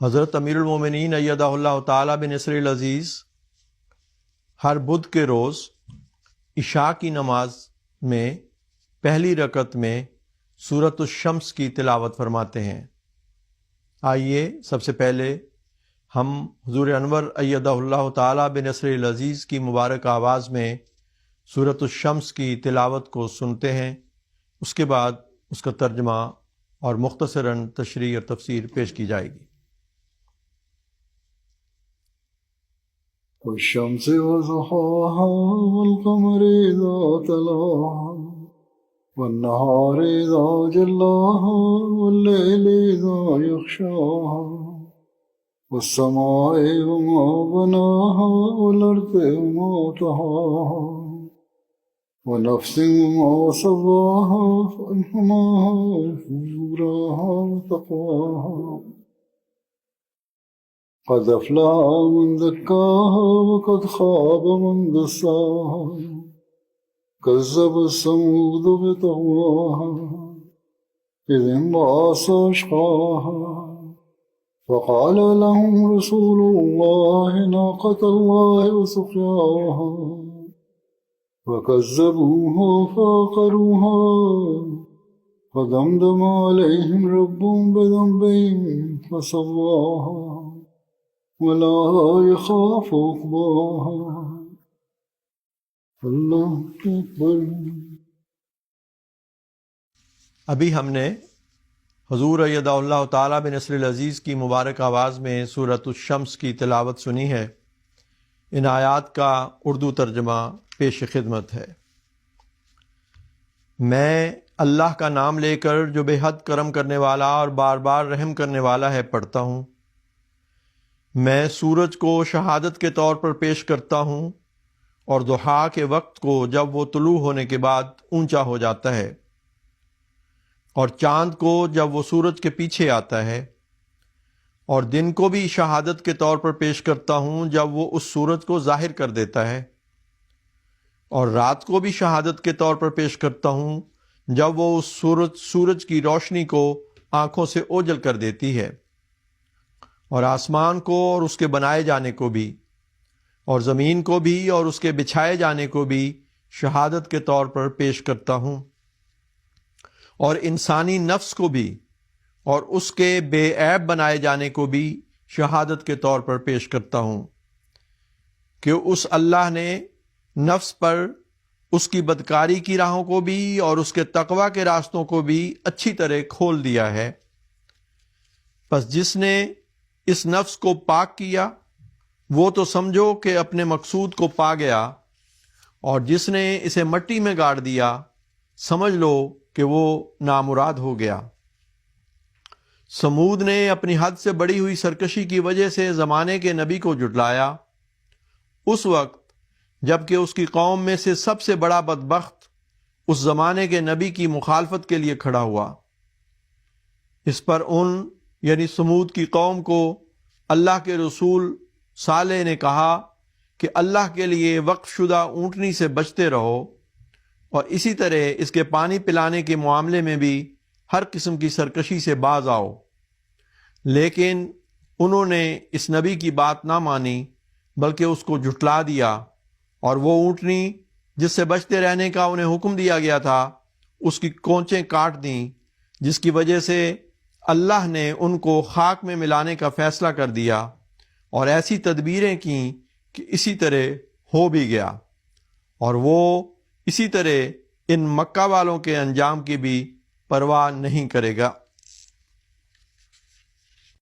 حضرت امیر المومنین ایدہ اللہ تعالیٰ بنصرہ العزیز ہر بدھ کے روز عشاء کی نماز میں پہلی رکعت میں سورۃ الشمس کی تلاوت فرماتے ہیں۔ آئیے سب سے پہلے ہم حضور انور ایدہ اللہ تعالیٰ بنصرہ العزیز کی مبارک آواز میں سورۃ الشمس کی تلاوت کو سنتے ہیں، اس کے بعد اس کا ترجمہ اور مختصراً تشریح اور تفسیر پیش کی جائے گی۔ والشمس وضحاها والقمر إذا تلاها والنهار إذا جلاها والليل إذا يغشاها والسماء وما بناها والأرض وما طحاها ونفس وما سواها فألهمها فجورها وتقواها قد أفلح من زكاها وقد خاب من دساها كذب الثمود بطغواها إذ انبعث أشقاها فقال لهم رسول الله ناقة الله وسقياها فكذبوه فعقروها فدمدم عليهم ربهم بذنبهم فسواها ولا يخاف عقباها اللہ اکبر۔ ابھی ہم نے حضور ایدہ اللہ تعالیٰ بنصرہ العزیز کی مبارک آواز میں سورۃ الشمس کی تلاوت سنی ہے۔ ان آیات کا اردو ترجمہ پیش خدمت ہے۔ میں اللہ کا نام لے کر جو بے حد کرم کرنے والا اور بار بار رحم کرنے والا ہے پڑھتا ہوں۔ میں سورج کو شہادت کے طور پر پیش کرتا ہوں اور ضحیٰ کے وقت کو جب وہ طلوع ہونے کے بعد اونچا ہو جاتا ہے، اور چاند کو جب وہ سورج کے پیچھے آتا ہے، اور دن کو بھی شہادت کے طور پر پیش کرتا ہوں جب وہ اس سورج کو ظاہر کر دیتا ہے، اور رات کو بھی شہادت کے طور پر پیش کرتا ہوں جب وہ اس سورج کی روشنی کو آنکھوں سے اوجھل کر دیتی ہے، اور آسمان کو اور اس کے بنائے جانے کو بھی، اور زمین کو بھی اور اس کے بچھائے جانے کو بھی شہادت کے طور پر پیش کرتا ہوں، اور انسانی نفس کو بھی اور اس کے بے عیب بنائے جانے کو بھی شہادت کے طور پر پیش کرتا ہوں کہ اس اللہ نے نفس پر اس کی بدکاری کی راہوں کو بھی اور اس کے تقوی کے راستوں کو بھی اچھی طرح کھول دیا ہے۔ پس جس نے اس نفس کو پاک کیا وہ تو سمجھو کہ اپنے مقصود کو پا گیا، اور جس نے اسے مٹی میں گاڑ دیا سمجھ لو کہ وہ نامراد ہو گیا۔ سمود نے اپنی حد سے بڑی ہوئی سرکشی کی وجہ سے زمانے کے نبی کو جھٹلایا، اس وقت جب کہ اس کی قوم میں سے سب سے بڑا بدبخت اس زمانے کے نبی کی مخالفت کے لیے کھڑا ہوا۔ اس پر یعنی سمود کی قوم کو اللہ کے رسول صالح نے کہا کہ اللہ کے لیے وقف شدہ اونٹنی سے بچتے رہو، اور اسی طرح اس کے پانی پلانے کے معاملے میں بھی ہر قسم کی سرکشی سے باز آؤ۔ لیکن انہوں نے اس نبی کی بات نہ مانی بلکہ اس کو جھٹلا دیا، اور وہ اونٹنی جس سے بچتے رہنے کا انہیں حکم دیا گیا تھا اس کی کونچیں کاٹ دیں، جس کی وجہ سے اللہ نے ان کو خاک میں ملانے کا فیصلہ کر دیا، اور ایسی تدبیریں کیں کہ اسی طرح ہو بھی گیا، اور وہ اسی طرح ان مکہ والوں کے انجام کی بھی پرواہ نہیں کرے گا۔